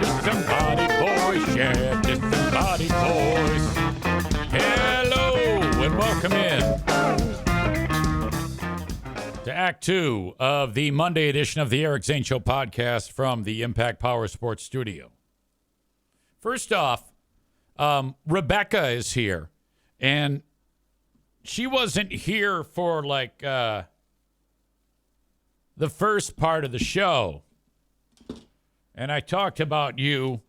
Disembodied voice, yeah, disembodied voice. Hello, and welcome in to Act 2 of the Monday edition of the Eric Zane Show Podcast from the Impact Power Sports Studio. First off, Rebecca is here, and she wasn't here for, the first part of the show. And I talked about you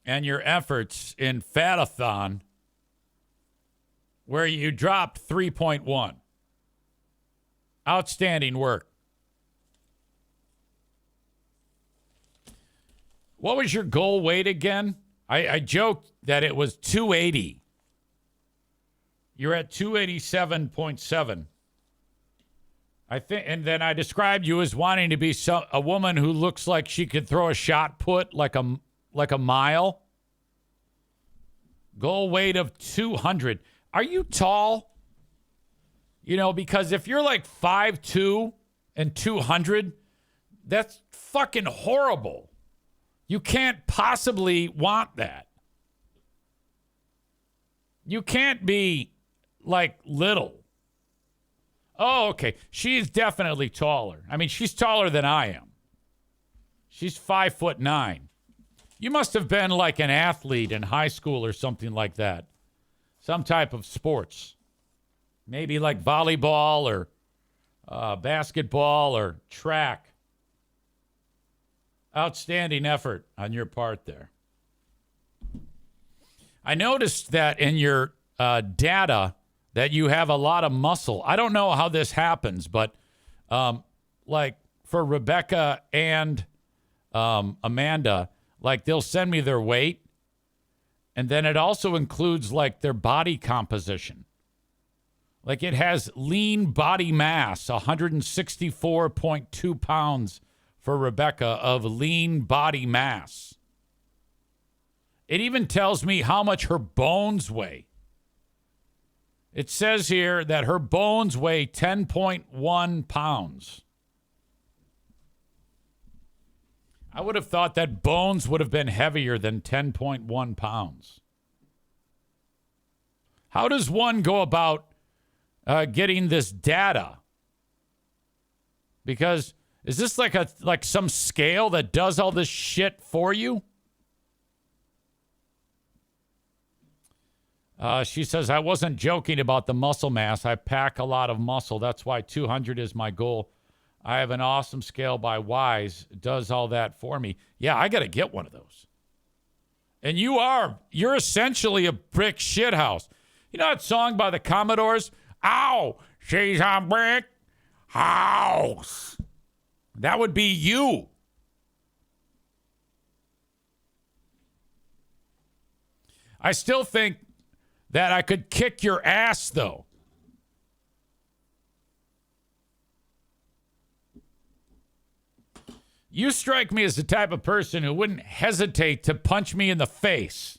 and your efforts in Fatathon, where you dropped 3.1. Outstanding work. What was your goal weight again? I joked that it was 280. You're at 287.7. I think, and then I described you as wanting to be a woman who looks like she could throw a shot put like a mile. Goal weight of 200. Are you tall? You know, because if you're like 5'2" and 200, that's fucking horrible. You can't possibly want that. You can't be like little. Oh, okay. She's definitely taller. I mean, she's taller than I am. She's 5'9". You must have been like an athlete in high school or something like that. Some type of sports. Maybe like volleyball or basketball or track. Outstanding effort on your part there. I noticed that in your data that you have a lot of muscle. I don't know how this happens, but like for Rebecca and Amanda, like they'll send me their weight, and then it also includes like their body composition. Like it has lean body mass, 164.2 pounds for Rebecca of lean body mass. It even tells me how much her bones weigh. It says here that her bones weigh 10.1 pounds. I would have thought that bones would have been heavier than 10.1 pounds. How does one go about getting this data? Because is this like some scale that does all this shit for you? She says, I wasn't joking about the muscle mass. I pack a lot of muscle. That's why 200 is my goal. I have an awesome scale by Wise. It does all that for me. Yeah, I got to get one of those. And you're essentially a brick shithouse. You know that song by the Commodores? Ow, she's a brick house. That would be you. I still think that I could kick your ass, though. You strike me as the type of person who wouldn't hesitate to punch me in the face.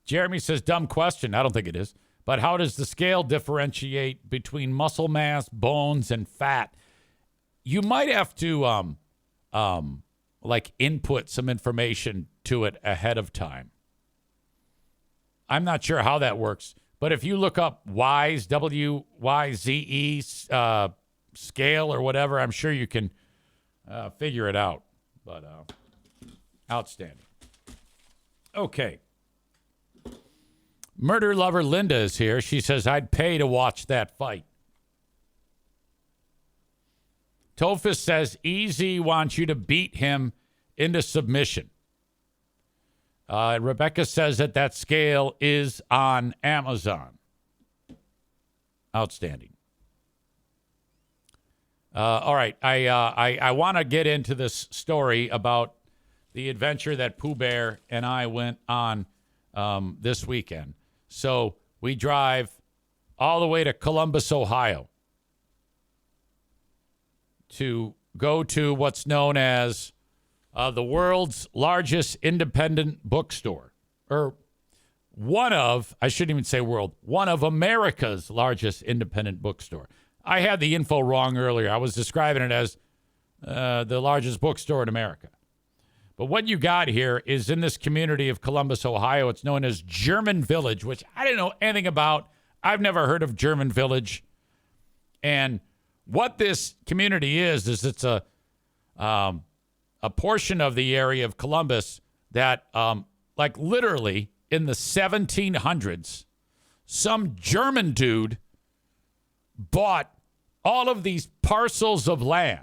Jeremy says, dumb question. I don't think it is. But how does the scale differentiate between muscle mass, bones, and fat? You might have to input some information to it ahead of time. I'm not sure how that works, but if you look up Wise, W-Y-Z-E scale or whatever, I'm sure you can figure it out. But outstanding. Okay. Murder lover Linda is here. She says, I'd pay to watch that fight. Tophus says, EZ wants you to beat him into submission. Rebecca says that scale is on Amazon. Outstanding. All right. I want to get into this story about the adventure that Pooh Bear and I went on this weekend. So we drive all the way to Columbus, Ohio, to go to what's known as the world's largest independent bookstore, or one of America's largest independent bookstore. I had the info wrong earlier. I was describing it as the largest bookstore in America. But what you got here is in this community of Columbus, Ohio. It's known as German Village, which I didn't know anything about. I've never heard of German Village. And what this community is it's a portion of the area of Columbus that, like literally in the 1700s, some German dude bought all of these parcels of land.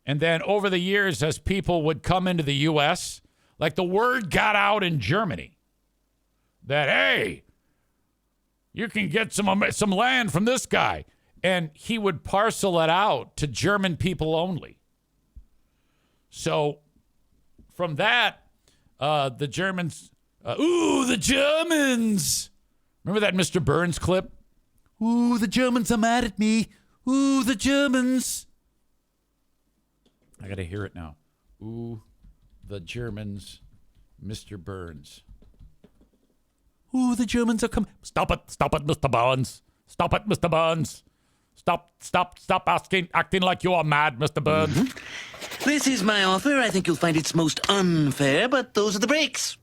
And then over the years, as people would come into the U.S., like the word got out in Germany that, hey, you can get some land from this guy. And he would parcel it out to German people only. So from that, the Germans, the Germans. Remember that Mr. Burns clip? Ooh, the Germans are mad at me. Ooh, the Germans. I got to hear it now. Ooh, the Germans, Mr. Burns. Ooh, the Germans are coming. Stop it, Mr. Burns. Stop it, Mr. Burns. Stop acting like you are mad, Mr. Burns. Mm-hmm. This is my offer. I think you'll find it's most unfair, but those are the breaks.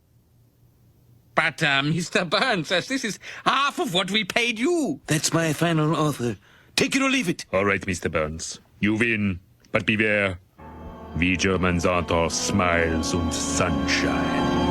But, Mr. Burns says this is half of what we paid you. That's my final offer. Take it or leave it. All right, Mr. Burns. You win, but beware. We Germans aren't all smiles and sunshine.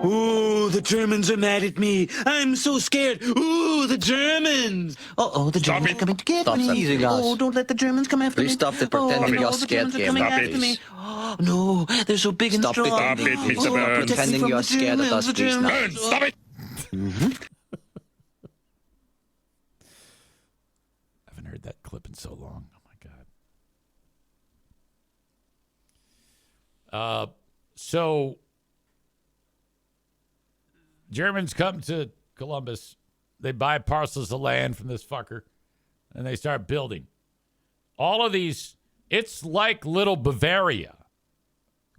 Ooh, the Germans are mad at me. I'm so scared. Ooh, the Germans. The Germans are coming to get me. Easy, guys. Oh, don't let the Germans come after me. Please stop the pretending you're scared game. Stop it. Oh, no, they're so big and strong. Stop it, Mr. Burns. Pretending you're scared of us, please now. Burns, stop it! I haven't heard that clip in so long. Oh, my God. So Germans come to Columbus. They buy parcels of land from this fucker, and they start building. All of these, it's like little Bavaria.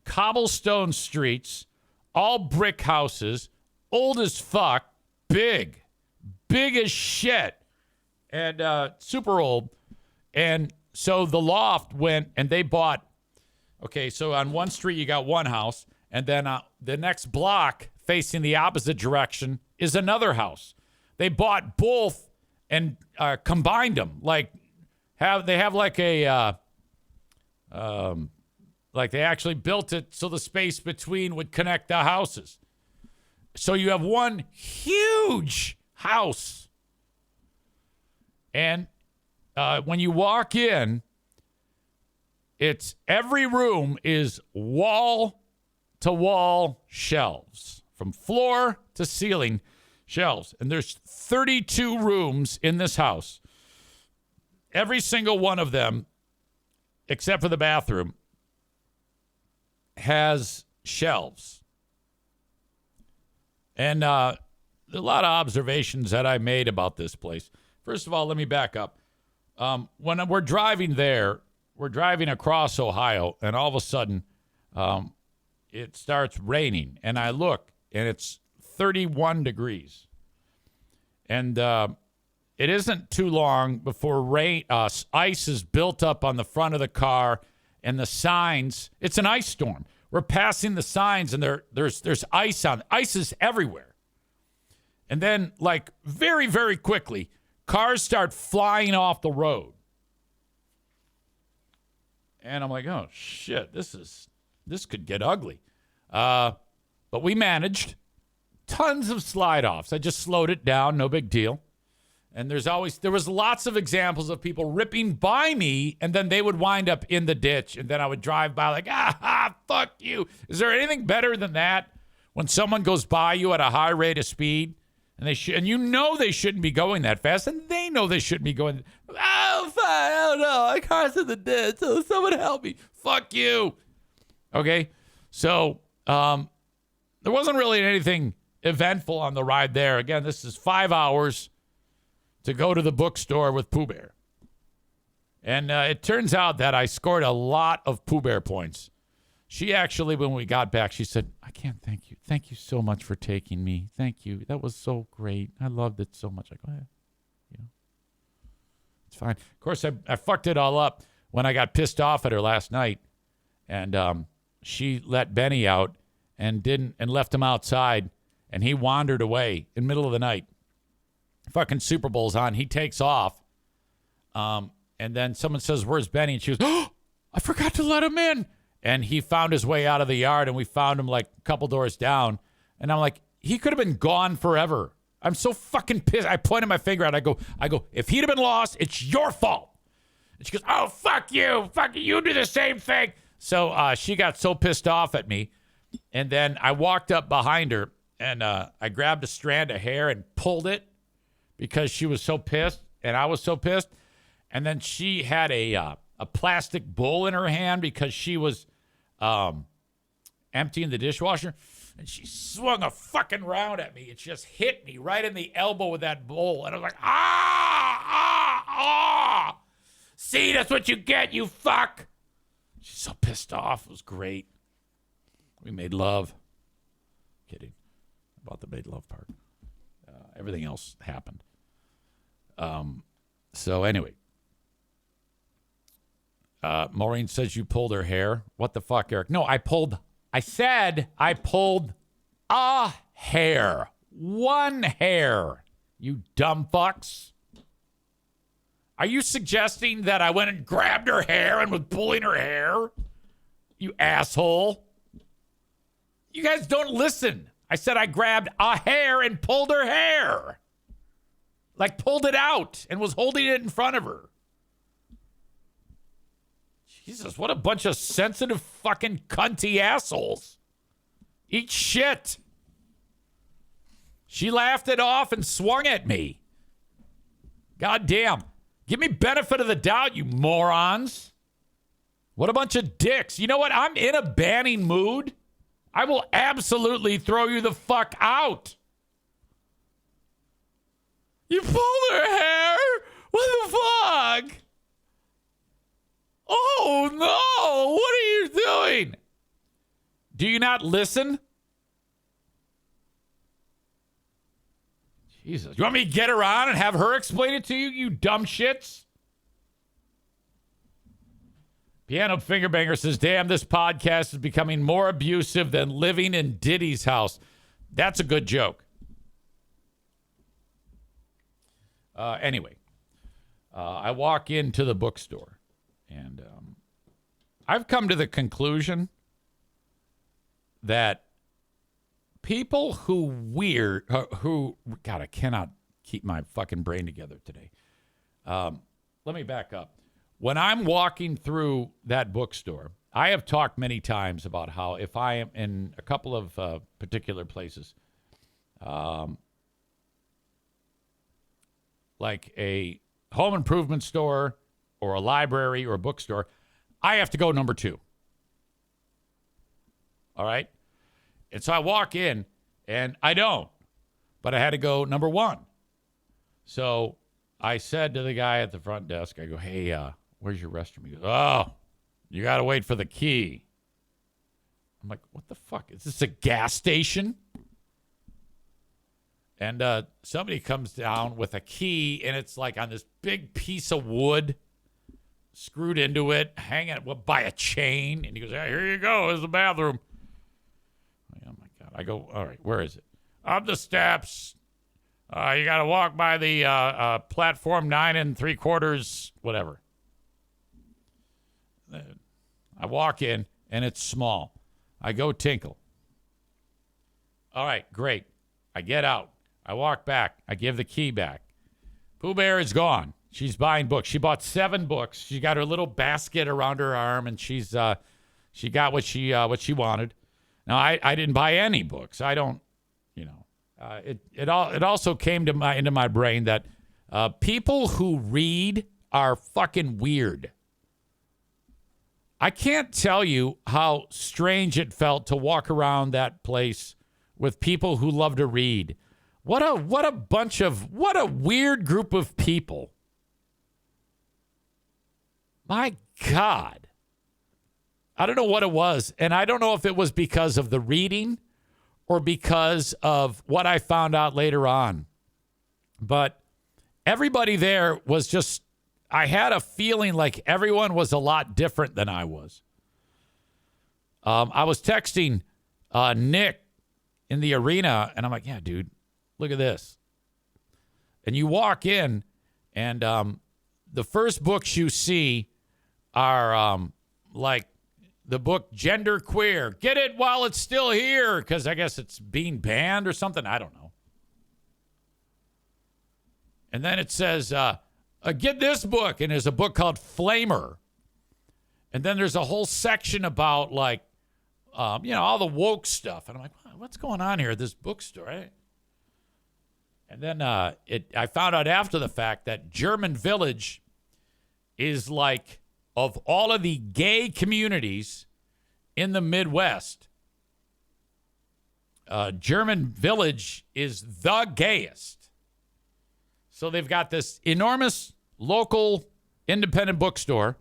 Cobblestone streets, all brick houses, old as fuck, big as shit, and super old. And so the loft went, and they bought, okay, so on one street you got one house, and then the next block facing the opposite direction is another house. They bought both and combined them. Like they have like a like they actually built it so the space between would connect the houses. So you have one huge house. And when you walk in, it's every room is wall-to-wall shelves, from floor to ceiling shelves. And there's 32 rooms in this house. Every single one of them, except for the bathroom, has shelves. And a lot of observations that I made about this place. First of all, let me back up. When we're driving there, we're driving across Ohio, and all of a sudden, it starts raining. And I look, and it's 31 degrees. And it isn't too long before ice is built up on the front of the car, and the signs. It's an ice storm. We're passing the signs, and there's ice on. Ice is everywhere. And then, like, very, very quickly, cars start flying off the road. And I'm like, oh, shit, this could get ugly. But we managed. Tons of slide-offs. I just slowed it down, no big deal. And there was lots of examples of people ripping by me, and then they would wind up in the ditch, and then I would drive by like, fuck you. Is there anything better than that? When someone goes by you at a high rate of speed, and and you know they shouldn't be going that fast, and they know they shouldn't be going. Oh, fine, I don't know. My car's in the ditch, so someone help me. Fuck you. Okay, so there wasn't really anything eventful on the ride there. Again, this is 5 hours to go to the bookstore with Pooh Bear. And it turns out that I scored a lot of Pooh Bear points. She actually, when we got back, she said, I can't thank you. Thank you so much for taking me. Thank you. That was so great. I loved it so much. I go, ahead. It's fine. Of course, I fucked it all up when I got pissed off at her last night, and she let Benny out and left him outside, and he wandered away in the middle of the night. Fucking Super Bowl's on. He takes off. And then someone says, "Where's Benny?" And she goes, "Oh, I forgot to let him in." And he found his way out of the yard, and we found him like a couple doors down. And I'm like, he could have been gone forever. I'm so fucking pissed. I pointed my finger out. I go, if he'd have been lost, it's your fault. And she goes, "Oh, fuck you. Fuck you. You do the same thing." So she got so pissed off at me. And then I walked up behind her, and I grabbed a strand of hair and pulled it because she was so pissed, and I was so pissed. And then she had a plastic bowl in her hand because she was emptying the dishwasher. And she swung a fucking round at me. It just hit me right in the elbow with that bowl. And I was like, ah. See, that's what you get, you fuck. She's so pissed off. It was great. We made love. Kidding about the made love part. Everything else happened. So anyway. Maureen says you pulled her hair. What the fuck, Eric? No, I said I pulled a hair. One hair. You dumb fucks. Are you suggesting that I went and grabbed her hair and was pulling her hair? You asshole. You guys don't listen. I said I grabbed a hair and pulled her hair. Like pulled it out and was holding it in front of her. Jesus, what a bunch of sensitive fucking cunty assholes. Eat shit. She laughed it off and swung at me. God damn. Give me benefit of the doubt, you morons. What a bunch of dicks. You know what? I'm in a banning mood. I will absolutely throw you the fuck out. You pulled her hair? What the fuck? Oh, no. What are you doing? Do you not listen? Jesus. You want me to get her on and have her explain it to you, you dumb shits? Piano Fingerbanger says, damn, this podcast is becoming more abusive than living in Diddy's house. That's a good joke. Anyway, I walk into the bookstore, and I've come to the conclusion that people God, I cannot keep my fucking brain together today. Let me back up. When I'm walking through that bookstore, I have talked many times about how if I am in a couple of particular places, like a home improvement store or a library or a bookstore, I have to go number 2. All right? And so I walk in, and I don't. But I had to go number 1. So I said to the guy at the front desk, I go, hey, where's your restroom? He goes, oh, you got to wait for the key. I'm like, what the fuck? Is this a gas station? And somebody comes down with a key, and it's like on this big piece of wood screwed into it, hanging by a chain. And he goes, yeah, here you go. Here's the bathroom. Oh, my God. I go, all right, where is it? Up the steps. You got to walk by the platform 9 3/4, whatever. I walk in, and it's small. I go tinkle. All right, great. I get out. I walk back. I give the key back. Pooh Bear is gone. She's buying books. She bought 7 books. She got her little basket around her arm, and she got what she wanted. Now I didn't buy any books. I don't, It also came to into my brain that people who read are fucking weird. I can't tell you how strange it felt to walk around that place with people who love to read. What a weird group of people. My God. I don't know what it was. And I don't know if it was because of the reading or because of what I found out later on. But everybody there was just, I had a feeling like everyone was a lot different than I was. I was texting Nick in the arena, and I'm like, yeah, dude, look at this. And you walk in, and the first books you see are like the book Gender Queer. Get it while it's still here, because I guess it's being banned or something. I don't know. And then it says, get this book. And there's a book called Flamer. And then there's a whole section about, like, all the woke stuff. And I'm like, what's going on here at this bookstore? Right? And then I found out after the fact that German Village is like, of all of the gay communities in the Midwest, German Village is the gayest. So they've got this enormous local independent bookstore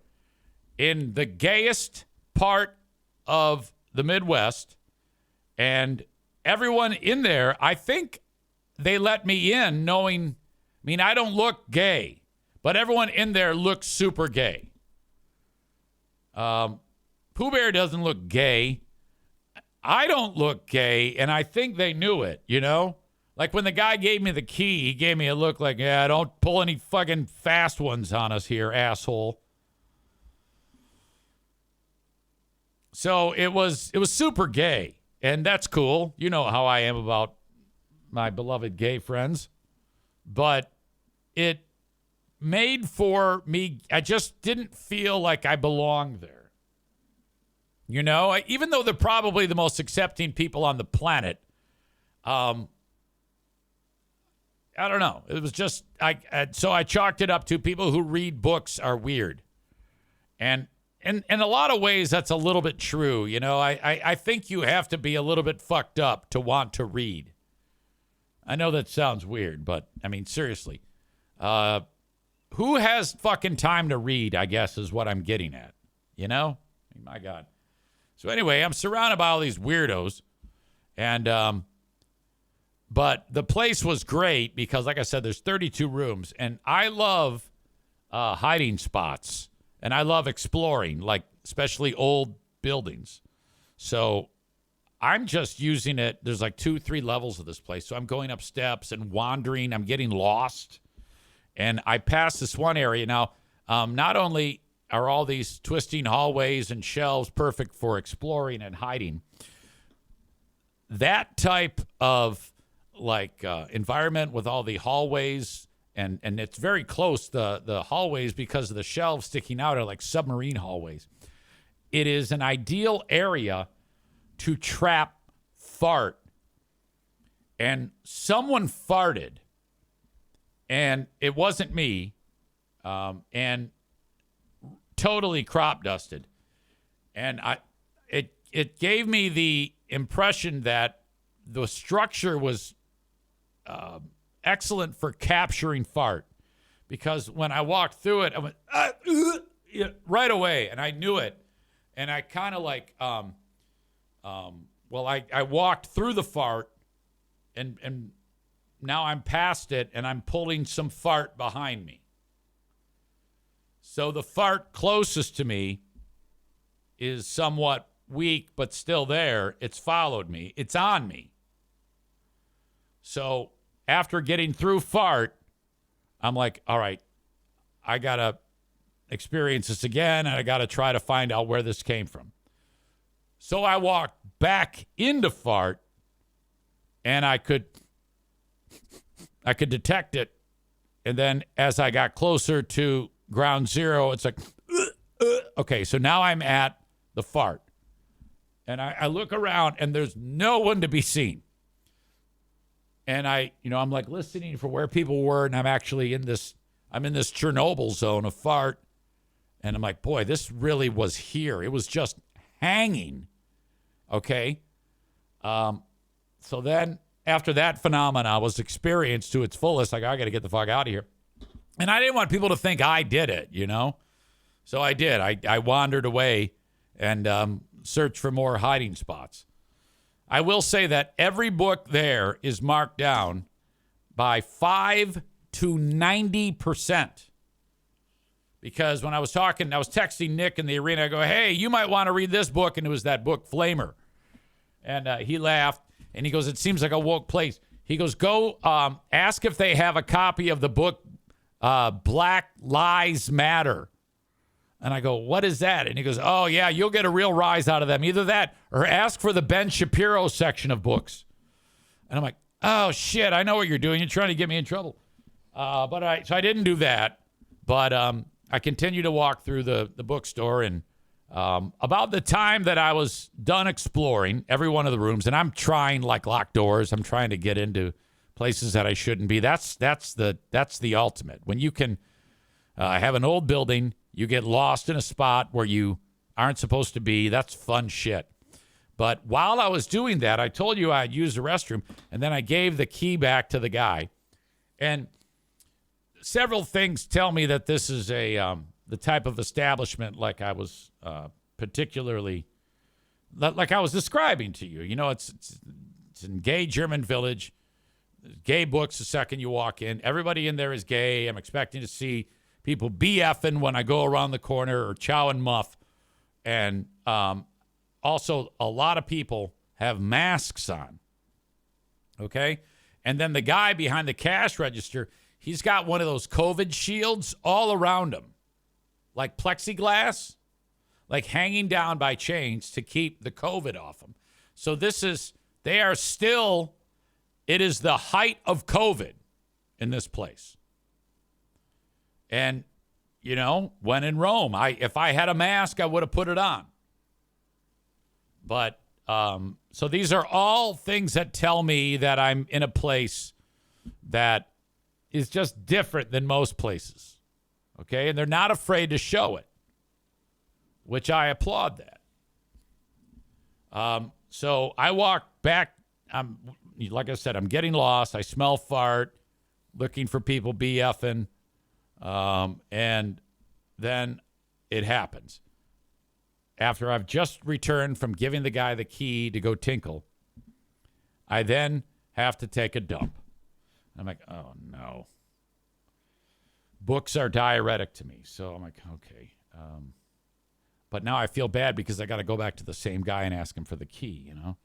in the gayest part of the Midwest. And everyone in there, I think they let me in knowing, I don't look gay, but everyone in there looks super gay. Pooh Bear doesn't look gay. I don't look gay, and I think they knew it, Like when the guy gave me the key, he gave me a look like, yeah, don't pull any fucking fast ones on us here, asshole. So it was super gay, and that's cool. You know how I am about my beloved gay friends. But it made for me, I just didn't feel like I belonged there. Even though they're probably the most accepting people on the planet, I don't know. It was just, so I chalked it up to people who read books are weird. And in a lot of ways, that's a little bit true. I think you have to be a little bit fucked up to want to read. I know that sounds weird, but seriously. Who has fucking time to read, I guess, is what I'm getting at. My God. So anyway, I'm surrounded by all these weirdos. And, but the place was great because, like I said, there's 32 rooms. And I love hiding spots. And I love exploring, like especially old buildings. So I'm just using it. There's like 2-3 levels of this place. So I'm going up steps and wandering. I'm getting lost. And I passed this one area. Now, not only are all these twisting hallways and shelves perfect for exploring and hiding, that type of environment with all the hallways, and it's very close, the hallways, because of the shelves sticking out, are like submarine hallways. It is an ideal area to trap fart. And someone farted, and it wasn't me, and totally crop dusted. And it gave me the impression that the structure was excellent for capturing fart, because when I walked through it, I went right away, and I knew it. And I kind of I walked through the fart, and now I'm past it, and I'm pulling some fart behind me. So the fart closest to me is somewhat weak, but still there. It's followed me. It's on me. So after getting through fart, I'm like, all right, I got to experience this again, and I got to try to find out where this came from. So I walked back into fart, and I could detect it. And then as I got closer to ground zero, it's like, okay, so now I'm at the fart. And I look around, and there's no one to be seen. And I'm like listening for where people were, and I'm actually in this Chernobyl zone of fart. And I'm like, boy, this really was here. It was just hanging. Okay. So then after that phenomena was experienced to its fullest, like, I got to get the fuck out of here. And I didn't want people to think I did it, So I did. I wandered away and searched for more hiding spots. I will say that every book there is marked down by 5 to 90%. Because when I was texting Nick in the arena. I go, hey, you might want to read this book. And it was that book, Flamer. And he laughed. And he goes, it seems like a woke place. He goes, go ask if they have a copy of the book Black Lives Matter. And I go, what is that? And he goes, oh, yeah, you'll get a real rise out of them. Either that or ask for the Ben Shapiro section of books. And I'm like, oh, shit, I know what you're doing. You're trying to get me in trouble. So I didn't do that. But I continued to walk through the bookstore. And about the time that I was done exploring every one of the rooms, and I'm trying like locked doors. I'm trying to get into places that I shouldn't be. That's the ultimate. When you can have an old building, you get lost in a spot where you aren't supposed to be. That's fun shit. But while I was doing that, I told you I'd use the restroom, and then I gave the key back to the guy. And several things tell me that this is the type of establishment like I was particularly, like I was describing to you. You know, it's in gay German village. Gay books the second you walk in. Everybody in there is gay. I'm expecting to see people BFing when I go around the corner or chow and muff. And also, a lot of people have masks on. Okay? And then the guy behind the cash register, he's got one of those COVID shields all around him, like plexiglass, like hanging down by chains to keep the COVID off him. So it is the height of COVID in this place. And, you know, when in Rome, if I had a mask, I would have put it on. But, so these are all things that tell me that I'm in a place that is just different than most places. Okay? And they're not afraid to show it, which I applaud that. So I walk back. Like I said, I'm getting lost. I smell fart, looking for people BFing. And then it happens. After I've just returned from giving the guy the key to go tinkle, I then have to take a dump. I'm like, oh, no. Books are diuretic to me. So I'm like, okay. But now I feel bad because I got to go back to the same guy and ask him for the key, you know?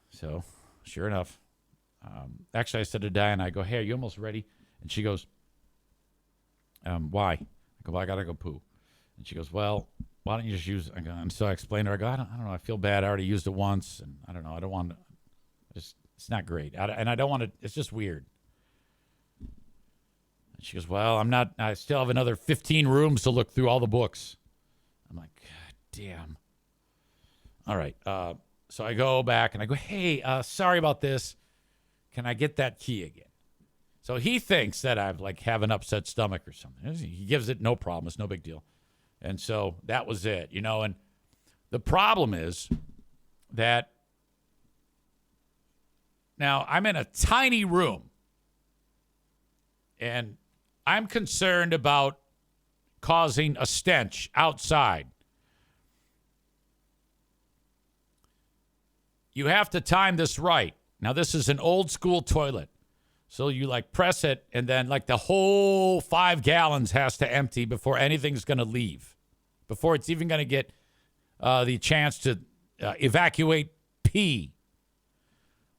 So, sure enough. Actually, I said to Diane, I go, hey, are you almost ready? And she goes, why? I go, well, I got to go poo. And she goes, well, why don't you just use it? And so I explained to her, I go, I don't know. I feel bad. I already used it once. And I don't know. I don't want to. It's not great. And I don't want to. It's just weird. And she goes, well, I still have another 15 rooms to look through all the books. I'm like, God damn. All right. So I go back and I go, hey, sorry about this. Can I get that key again? So he thinks that I've have an upset stomach or something. He gives it no problem. It's no big deal. And so that was it, you know. And the problem is that now I'm in a tiny room and I'm concerned about causing a stench outside. You have to time this right. Now, this is an old school toilet. So you press it and then the whole 5 gallons has to empty before anything's going to leave, before it's even going to get the chance to evacuate pee,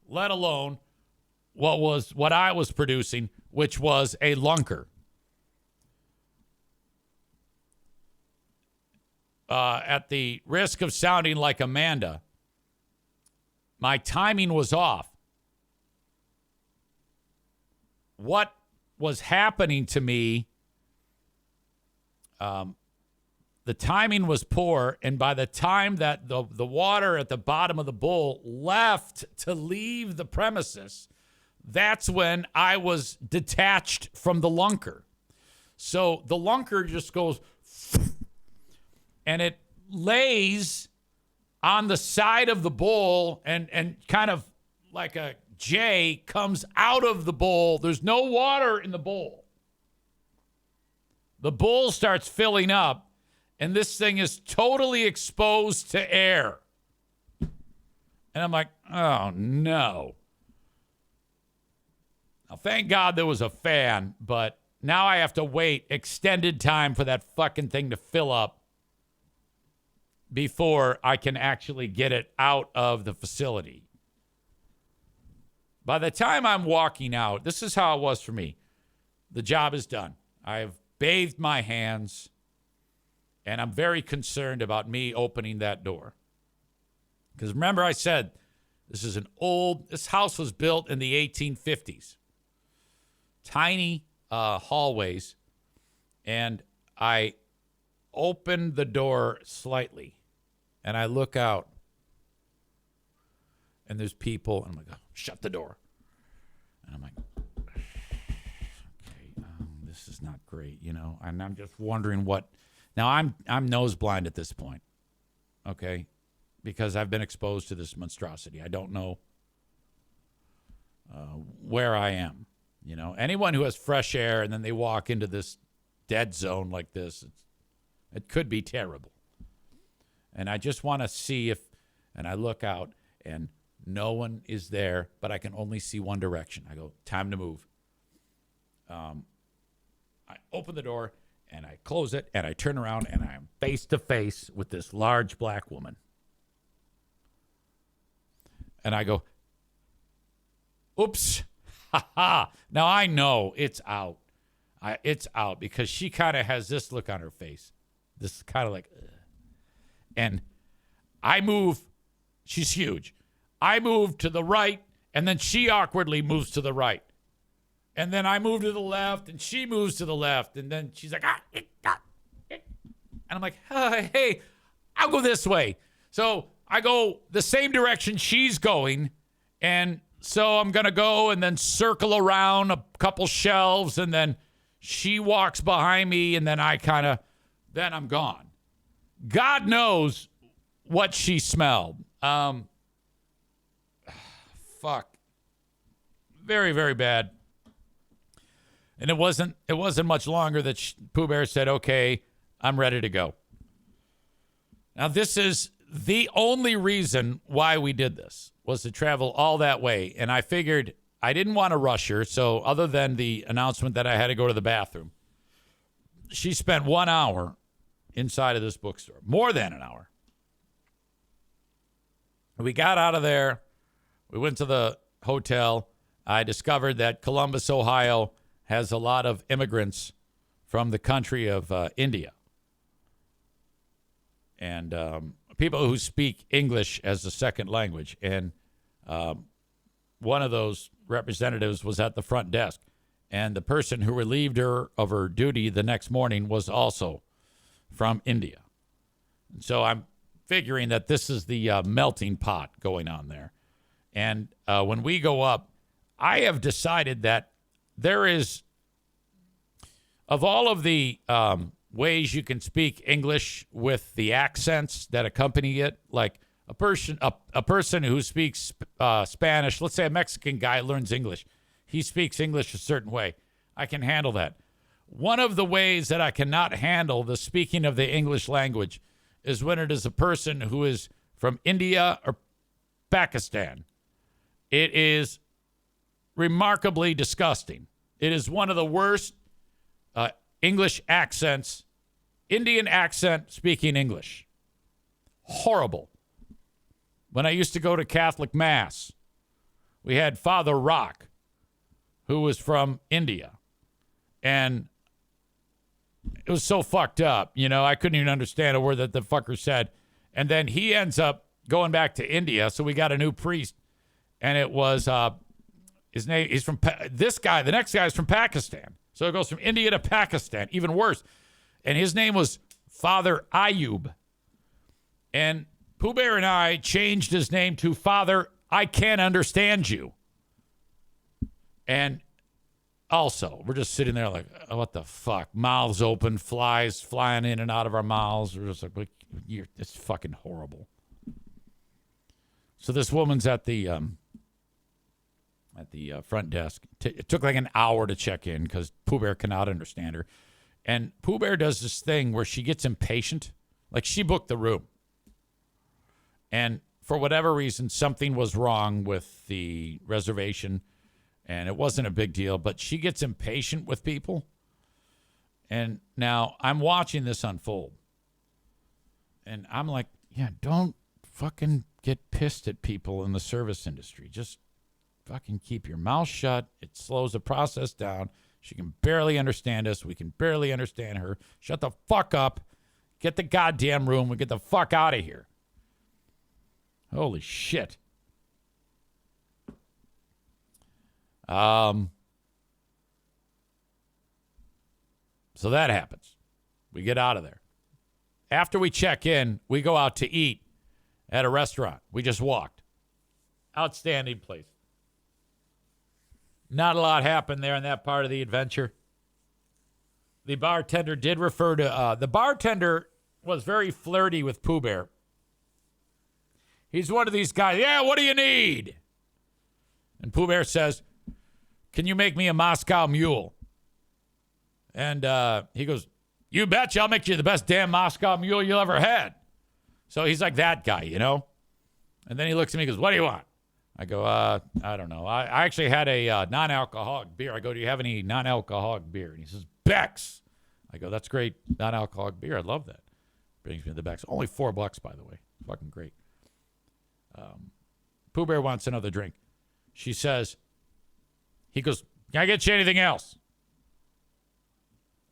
let alone what I was producing, which was a lunker. At the risk of sounding like Amanda, my timing was off. What was happening to me, the timing was poor, and by the time that the water at the bottom of the bowl left to leave the premises, that's when I was detached from the lunker. So the lunker just goes, and it lays on the side of the bowl and kind of like a J comes out of the bowl. There's no water in the bowl. The bowl starts filling up, and this thing is totally exposed to air. And I'm like, oh, no. Now, thank God there was a fan, but now I have to wait extended time for that fucking thing to fill up before I can actually get it out of the facility. By the time I'm walking out, this is how it was for me. The job is done. I've bathed my hands, and I'm very concerned about me opening that door. Because remember I said, this house was built in the 1850s. Tiny hallways, and I opened the door slightly, and I look out, and there's people, and I'm like, oh, shut the door. And I'm like, okay, this is not great, and I'm just wondering what. Now I'm nose blind at this point, okay, because I've been exposed to this monstrosity. I don't know where I am. Anyone who has fresh air and then they walk into this dead zone like this, it could be terrible. And I just want to see and I look out and no one is there, but I can only see one direction. I go, time to move. I open the door and I close it and I turn around and I am face to face with this large black woman. And I go, oops. Now I know it's out. It's out because she kind of has this look on her face. This is kind of like, ugh. And I move. She's huge. I move to the right, and then she awkwardly moves to the right. And then I move to the left, and she moves to the left. And then she's like, and I'm like, hey, I'll go this way. So I go the same direction she's going, and so I'm going to go and then circle around a couple shelves, and then she walks behind me, and then then I'm gone. God knows what she smelled. Fuck. Very, very bad. And it wasn't much longer that Pooh Bear said, okay, I'm ready to go. Now, this is the only reason why we did this, was to travel all that way. And I figured I didn't want to rush her. So other than the announcement that I had to go to the bathroom, she spent 1 hour inside of this bookstore, more than an hour. We got out of there. We went to the hotel. I discovered that Columbus, Ohio has a lot of immigrants from the country of India. And people who speak English as a second language. And one of those representatives was at the front desk. And the person who relieved her of her duty the next morning was also from India. And so I'm figuring that this is the melting pot going on there. And when we go up, I have decided that there is, of all of the ways you can speak English with the accents that accompany it, like a person who speaks Spanish, let's say a Mexican guy learns English. He speaks English a certain way. I can handle that. One of the ways that I cannot handle the speaking of the English language is when it is a person who is from India or Pakistan. It is remarkably disgusting. It is one of the worst English accents, Indian accent speaking English. Horrible. When I used to go to Catholic Mass, we had Father Rock, who was from India. And it was so fucked up, I couldn't even understand a word that the fucker said. And then he ends up going back to India, so we got a new priest. And it was, his name, he's from, this guy, the next guy is from Pakistan. So it goes from India to Pakistan, even worse. And his name was Father Ayub. And Pooh Bear and I changed his name to Father, I Can't Understand You. And also, we're just sitting there like, oh, what the fuck? Mouths open, flies flying in and out of our mouths. We're just like, it's fucking horrible. So this woman's at the front desk. It took like an hour to check in because Pooh Bear cannot understand her. And Pooh Bear does this thing where she gets impatient. Like, she booked the room. And for whatever reason, something was wrong with the reservation. And it wasn't a big deal. But she gets impatient with people. And now I'm watching this unfold. And I'm like, yeah, don't fucking get pissed at people in the service industry. Just fucking keep your mouth shut. It slows the process down. She can barely understand us. We can barely understand her. Shut the fuck up. Get the goddamn room. We get the fuck out of here. Holy shit. So that happens. We get out of there. After we check in, we go out to eat at a restaurant. We just walked. Outstanding place. Not a lot happened there in that part of the adventure. The bartender did refer to... the bartender was very flirty with Pooh Bear. He's one of these guys, yeah, what do you need? And Pooh Bear says, can you make me a Moscow Mule? And he goes, you betcha, I'll make you the best damn Moscow Mule you ever had. So he's like that guy, you know? And then he looks at me and goes, what do you want? I go, I don't know. I actually had a non-alcoholic beer. I go, do you have any non-alcoholic beer? And he says, Beck's. I go, that's great non-alcoholic beer. I love that. Brings me to the Beck's. Only $4, by the way. Fucking great. Pooh Bear wants another drink. She says, he goes, can I get you anything else?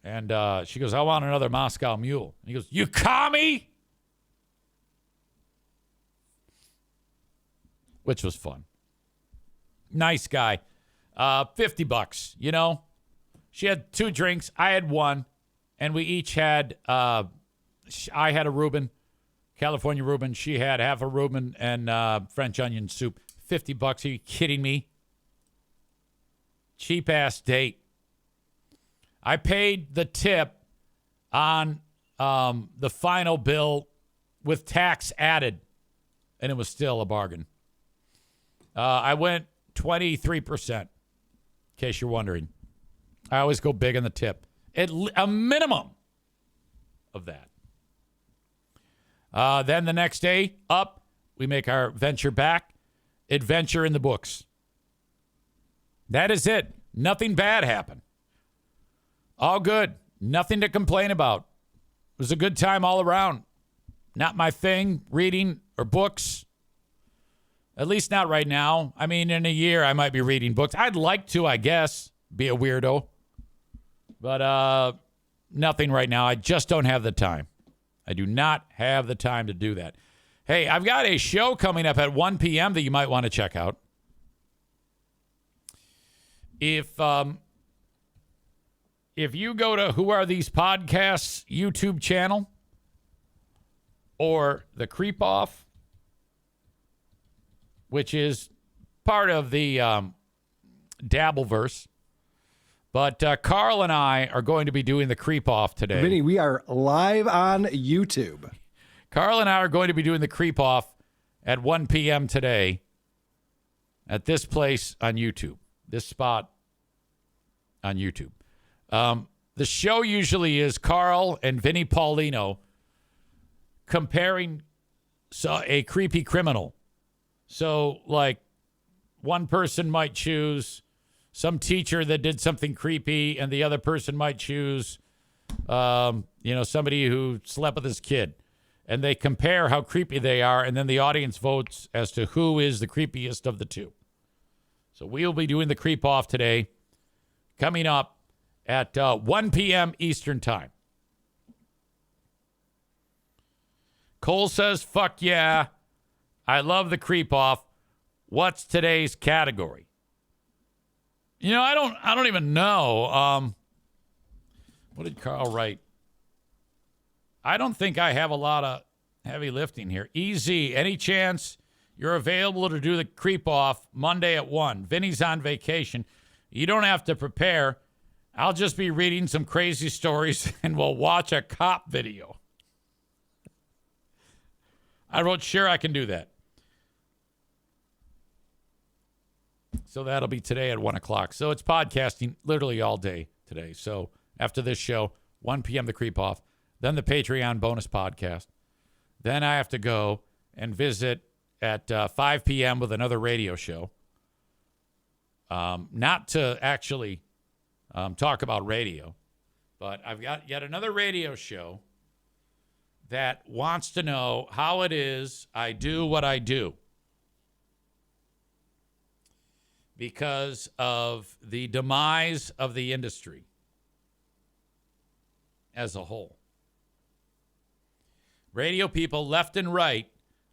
And she goes, I want another Moscow Mule. And he goes, you commie? Which was fun. Nice guy. $50, you know? She had 2 drinks. I had 1. And we each had, I had a Reuben, California Reuben. She had half a Reuben and French onion soup. $50. Are you kidding me? Cheap ass date. I paid the tip on the final bill with tax added, and it was still a bargain. I went 23%, in case you're wondering. I always go big on the tip. A minimum of that. Then the next day, up, we make our venture back. Adventure in the books. That is it. Nothing bad happened. All good. Nothing to complain about. It was a good time all around. Not my thing, reading or books. At least not right now. I mean, in a year, I might be reading books. I'd like to, I guess, be a weirdo. But nothing right now. I just don't have the time. I do not have the time to do that. Hey, I've got a show coming up at 1 p.m. that you might want to check out. If you go to Who Are These Podcasts YouTube channel or the Creep Off, which is part of the Dabbleverse, but Carl and I are going to be doing the Creep Off today. Vinny, we are live on YouTube. Carl and I are going to be doing the Creep Off at 1 p.m. today at this place on YouTube, this spot on YouTube. The show usually is Carl and Vinny Paulino comparing a creepy criminal. So, like, one person might choose some teacher that did something creepy, and the other person might choose, somebody who slept with his kid. And they compare how creepy they are, and then the audience votes as to who is the creepiest of the two. So we'll be doing the Creep Off today, coming up at 1 p.m. Eastern Time. Cole says, fuck yeah. I love the Creep Off. What's today's category? You know, I don't even know. What did Carl write? I don't think I have a lot of heavy lifting here. Easy. Any chance you're available to do the Creep Off Monday at 1? Vinny's on vacation. You don't have to prepare. I'll just be reading some crazy stories and we'll watch a cop video. I wrote, sure, I can do that. So that'll be today at 1 o'clock. So it's podcasting literally all day today. So after this show, 1 p.m. the Creep Off, then the Patreon bonus podcast. Then I have to go and visit at 5 p.m. with another radio show. Not to actually talk about radio, But I've got yet another radio show that wants to know how it is I do what I do because of the demise of the industry as a whole. Radio people left and right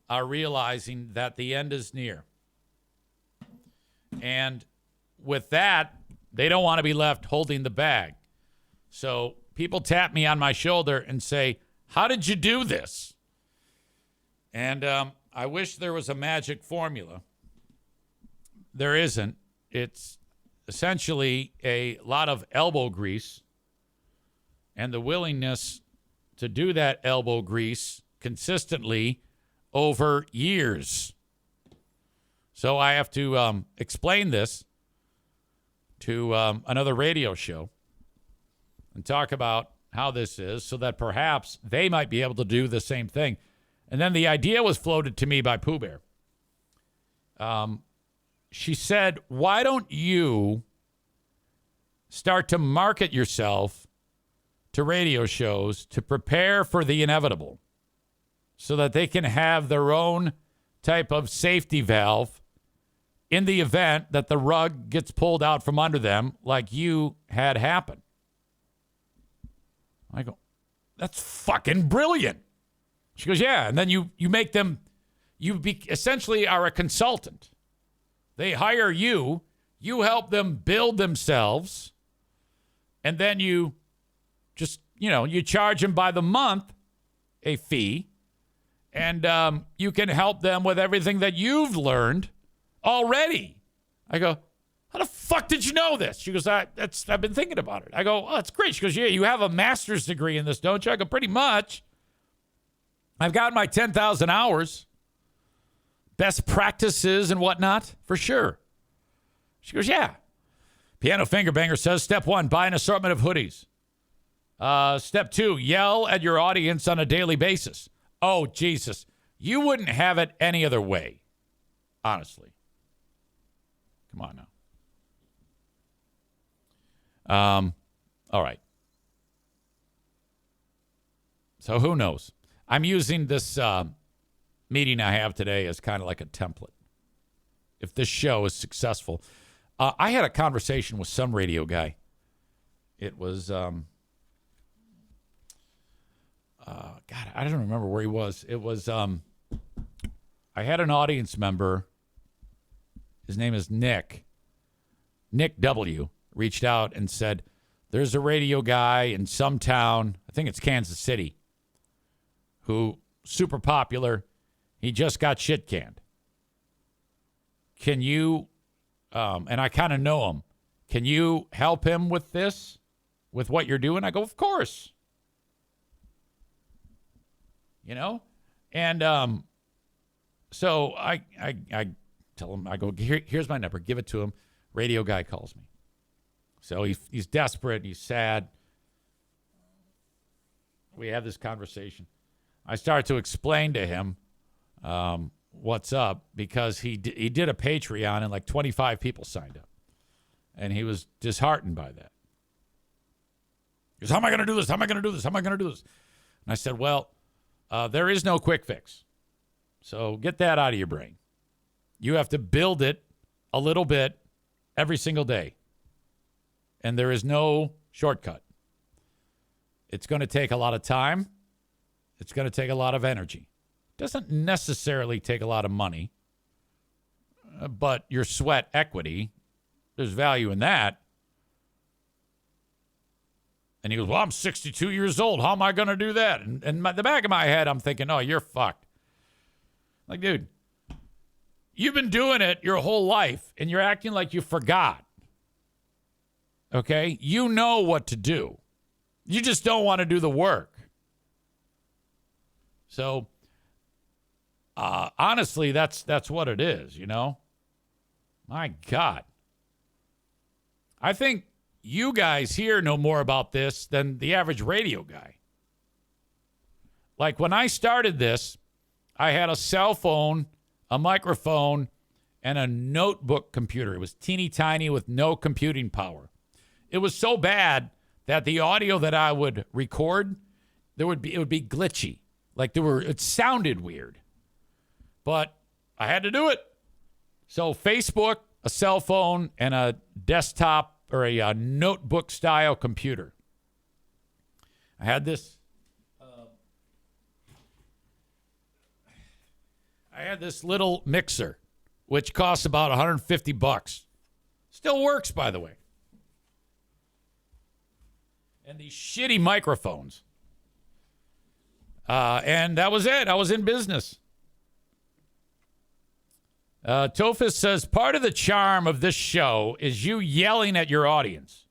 are realizing that the end is near. And with that, they don't want to be left holding the bag. So people tap me on my shoulder and say, how did you do this? And I wish there was a magic formula. There isn't. It's essentially a lot of elbow grease and the willingness to do that elbow grease consistently over years. So I have to explain this to another radio show and talk about how this is so that perhaps they might be able to do the same thing. And then the idea was floated to me by Pooh Bear. She said, why don't you start to market yourself to radio shows to prepare for the inevitable so that they can have their own type of safety valve in the event that the rug gets pulled out from under them like you had happen. I go, that's fucking brilliant. She goes, yeah. And then you make them, essentially are a consultant. They hire you, you help them build themselves, and then you just, you charge them by the month a fee, and you can help them with everything that you've learned already. I go, how the fuck did you know this? She goes, I've been thinking about it. I go, oh, that's great. She goes, yeah, you have a master's degree in this, don't you? I go, pretty much. I've got my 10,000 hours, best practices and whatnot, for sure. She goes, yeah. Piano Finger Banger says, step 1, buy an assortment of hoodies. Step 2, yell at your audience on a daily basis. Oh, Jesus. You wouldn't have it any other way, honestly. Come on now. All right. So who knows? I'm using this meeting I have today as kind of like a template. If this show is successful. I had a conversation with some radio guy. It was, God, I don't remember where he was. It was, I had an audience member. His name is Nick. Nick W. reached out and said, there's a radio guy in some town, I think it's Kansas City, who super popular. He just got shit canned. Can you, and I kind of know him, can you help him with this, with what you're doing? I go, of course. And so I tell him, I go, here's my number, give it to him. Radio guy calls me. So he's desperate, he's sad. We have this conversation. I start to explain to him what's up because he did a Patreon and like 25 people signed up. And he was disheartened by that. He goes, how am I going to do this? How am I going to do this? How am I going to do this? And I said, well, there is no quick fix. So get that out of your brain. You have to build it a little bit every single day. And there is no shortcut. It's going to take a lot of time. It's going to take a lot of energy. It doesn't necessarily take a lot of money, but your sweat equity, there's value in that. And he goes, well, I'm 62 years old. How am I going to do that? And the back of my head, I'm thinking, oh, you're fucked. Like, dude, you've been doing it your whole life, and you're acting like you forgot. Okay? You know what to do. You just don't want to do the work. So, honestly, that's what it is, My God. I think you guys here know more about this than the average radio guy. Like when I started this, I had a cell phone, a microphone, and a notebook computer. It was teeny tiny with no computing power. It was so bad that the audio that I would record, it would be glitchy. Like it sounded weird. But I had to do it. So Facebook, a cell phone, and a desktop or a notebook style computer. I had this. I had this little mixer, which costs about $150. Still works, by the way. And these shitty microphones. And that was it. I was in business. Tofus says, part of the charm of this show is you yelling at your audience.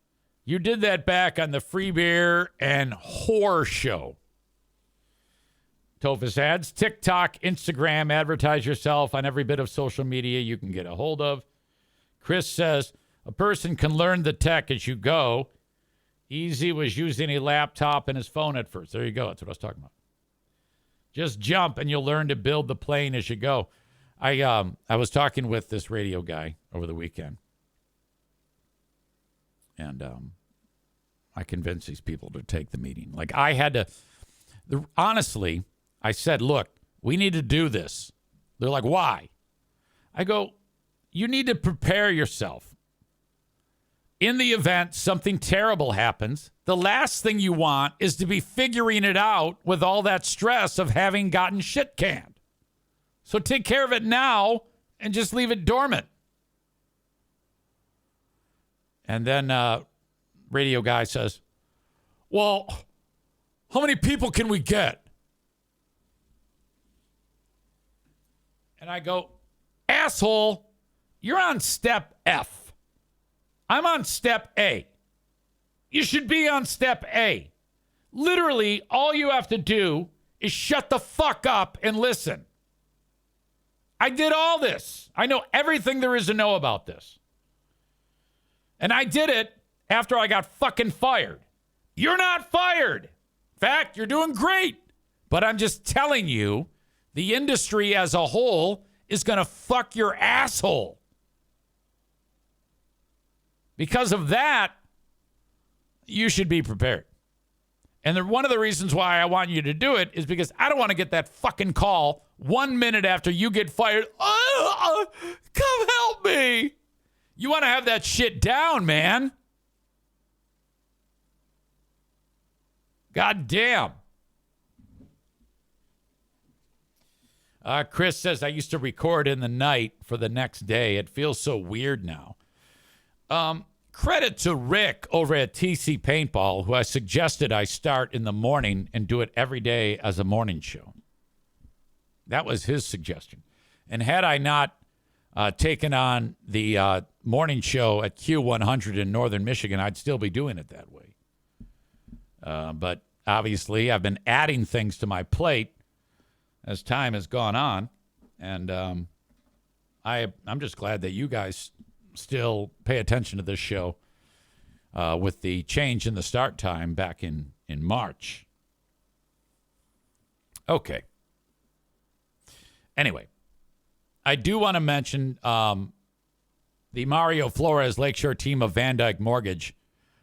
You did that back on the Free Beer and Whore show. Tofus adds, TikTok, Instagram, advertise yourself on every bit of social media you can get a hold of. Chris says, a person can learn the tech as you go. Easy was using a laptop and his phone at first. There you go. That's what I was talking about. Just jump and you'll learn to build the plane as you go. I was talking with this radio guy over the weekend. And I convinced these people to take the meeting. Like I had to, honestly, I said, look, we need to do this. They're like, why? I go, you need to prepare yourself. In the event something terrible happens, the last thing you want is to be figuring it out with all that stress of having gotten shit canned. So take care of it now and just leave it dormant. And then radio guy says, well, how many people can we get? And I go, asshole, you're on step F. I'm on step A. You should be on step A. Literally, all you have to do is shut the fuck up and listen. I did all this. I know everything there is to know about this. And I did it after I got fucking fired. You're not fired. In fact, you're doing great. But I'm just telling you, the industry as a whole is going to fuck your asshole. Because of that, you should be prepared. And one of the reasons why I want you to do it is because I don't want to get that fucking call 1 minute after you get fired. Oh, come help me. You want to have that shit down, man. God damn. Chris says, I used to record in the night for the next day. It feels so weird now. Credit to Rick over at TC Paintball, who I suggested I start in the morning and do it every day as a morning show. That was his suggestion. And had I not taken on the morning show at Q100 in Northern Michigan, I'd still be doing it that way. But obviously, I've been adding things to my plate as time has gone on. And I'm just glad that you guys still pay attention to this show with the change in the start time back in March. Okay. Anyway, I do want to mention the Mario Flores Lakeshore team of Van Dyke Mortgage.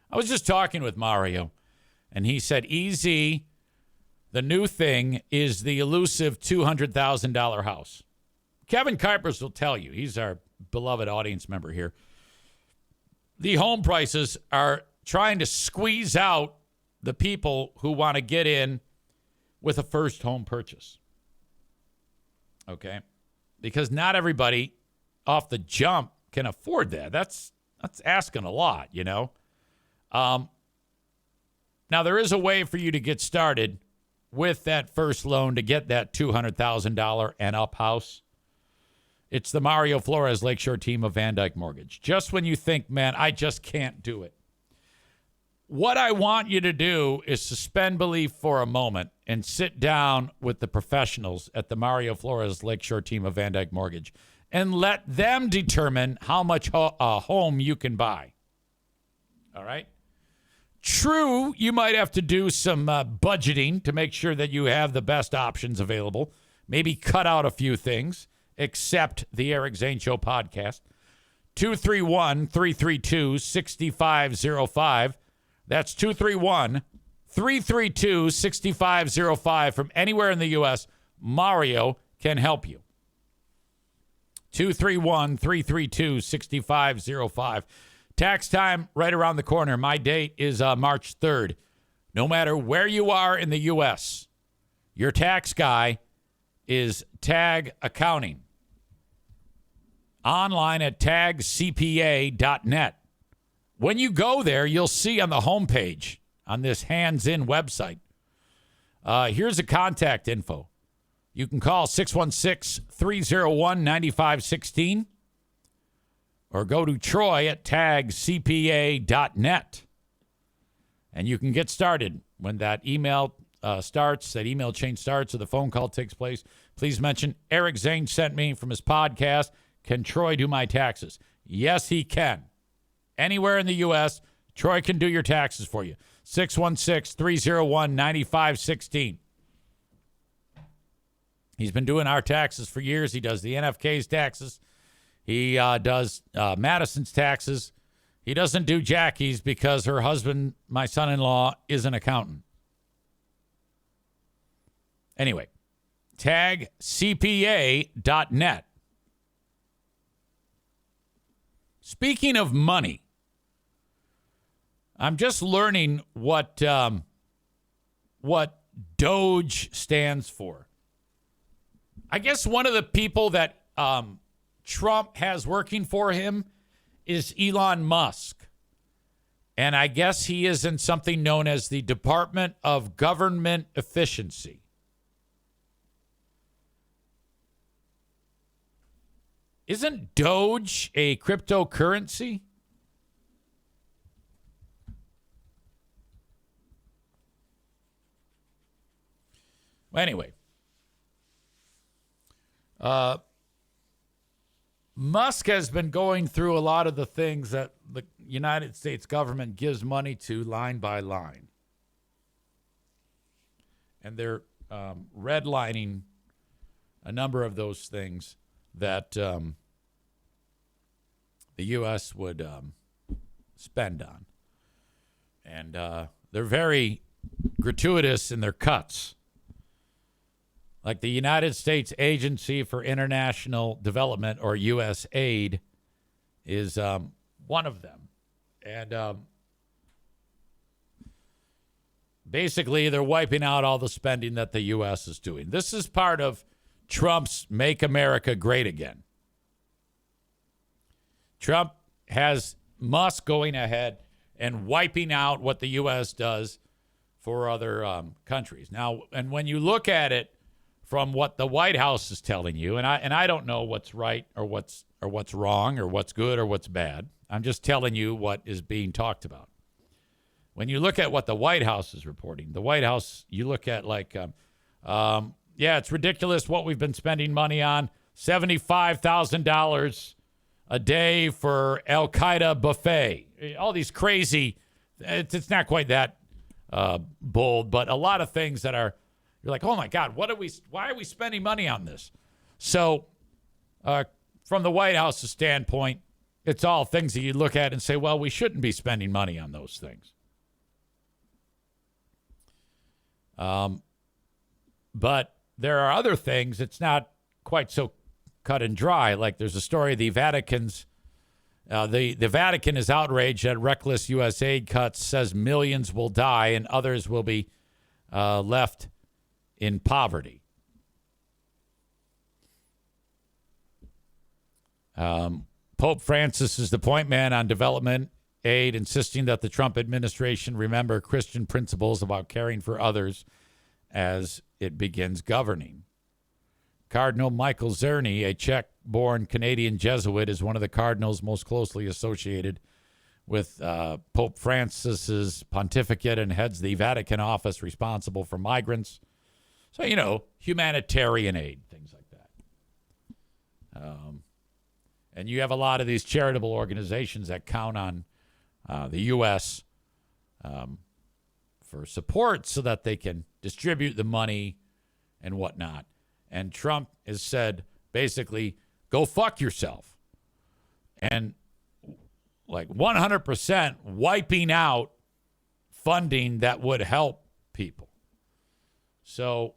I was just talking with Mario, and he said, easy, the new thing is the elusive $200,000 house. Kevin Kuipers will tell you, he's our beloved audience member here. The home prices are trying to squeeze out the people who want to get in with a first home purchase. Okay? Because not everybody off the jump can afford that. That's asking a lot, you know? Now, there is a way for you to get started with that first loan to get that $200,000 and up house. It's the Mario Flores Lakeshore team of Van Dyke Mortgage. Just when you think, man, I just can't do it. What I want you to do is suspend belief for a moment and sit down with the professionals at the Mario Flores Lakeshore team of Van Dyke Mortgage and let them determine how much a home you can buy. All right? True, you might have to do some budgeting to make sure that you have the best options available. Maybe cut out a few things, except the Eric Zane Show podcast. 231-332-6505. That's 231-332-6505 from anywhere in the U.S. Mario can help you. 231-332-6505. Tax time right around the corner. My date is March 3rd. No matter where you are in the U.S., your tax guy is Tag Accounting. Online at tagcpa.net. When you go there, you'll see on the homepage on this hands-in website, here's a contact info. You can call 616-301-9516 or go to Troy at tagcpa.net. And you can get started when that email starts, that email chain starts, or the phone call takes place. Please mention Eric Zane sent me from his podcast. Can Troy do my taxes? Yes, he can. Anywhere in the U.S., Troy can do your taxes for you. 616-301-9516. He's been doing our taxes for years. He does the NFK's taxes. He does Madison's taxes. He doesn't do Jackie's because her husband, my son-in-law, is an accountant. Anyway, tagcpa.net. Speaking of money, I'm just learning what Doge stands for. I guess one of the people that Trump has working for him is Elon Musk. And I guess he is in something known as the Department of Government Efficiency. Isn't Doge a cryptocurrency? Anyway, Musk has been going through a lot of the things that the United States government gives money to line by line. And they're redlining a number of those things that the U.S. would spend on. And they're very gratuitous in their cuts. Like the United States Agency for International Development, or USAID, is one of them. And basically, they're wiping out all the spending that the U.S. is doing. This is part of Trump's Make America Great Again. Trump has Musk going ahead and wiping out what the U.S. does for other countries. Now, and when you look at it from what the White House is telling you, and I don't know what's right or what's wrong or what's good or what's bad. I'm just telling you what is being talked about. When you look at what the White House is reporting, the White House, you look at like, yeah, it's ridiculous what we've been spending money on. $75,000 a day for Al-Qaeda buffet. All these crazy, it's not quite that bold, but a lot of things that are, you're like, oh my God, why are we spending money on this? So from the White House's standpoint, it's all things that you look at and say, well, we shouldn't be spending money on those things. But there are other things. It's not quite so cut and dry. Like there's a story, the Vatican's, the Vatican is outraged at reckless U.S. aid cuts, says millions will die and others will be left in poverty. Pope Francis is the point man on development aid, insisting that the Trump administration remember Christian principles about caring for others as it begins governing. Cardinal Michael Czerny, a Czech-born Canadian Jesuit, is one of the cardinals most closely associated with Pope Francis's pontificate and heads the Vatican office responsible for migrants. So, you know, humanitarian aid, things like that. And you have a lot of these charitable organizations that count on the U.S. For support so that they can distribute the money and whatnot. And Trump has said, basically, go fuck yourself. And like 100% wiping out funding that would help people. So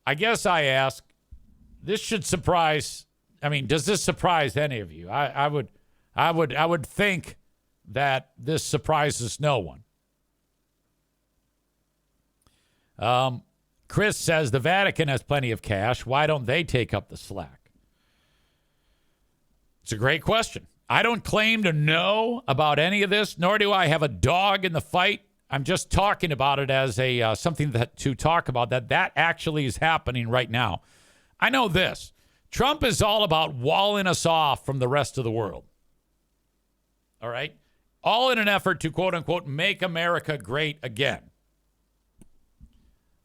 I guess I ask, this should surprise, does this surprise any of you? I would think that this surprises no one. Chris says the Vatican has plenty of cash. Why don't they take up the slack? It's a great question. I don't claim to know about any of this, nor do I have a dog in the fight. I'm just talking about it as a something to talk about, that actually is happening right now. I know this. Trump is all about walling us off from the rest of the world. All right? All in an effort to, quote unquote, make America great again.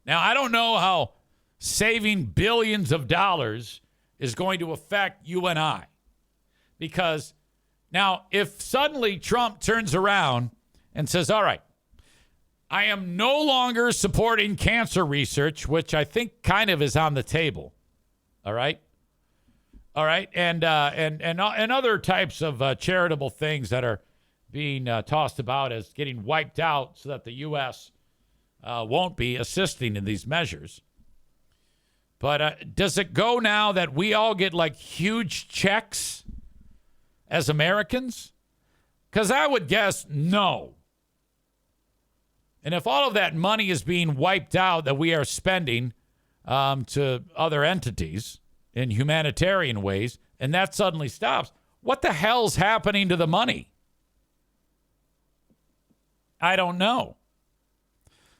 Now, I don't know how saving billions of dollars is going to affect you and I. Because now, if suddenly Trump turns around and says, all right, I am no longer supporting cancer research, which I think kind of is on the table. All right. All right. And other types of charitable things that are being tossed about as getting wiped out so that the U.S. Won't be assisting in these measures. But does it go now that we all get like huge checks as Americans? Because I would guess no. And if all of that money is being wiped out that we are spending to other entities in humanitarian ways, and that suddenly stops, what the hell's happening to the money? I don't know.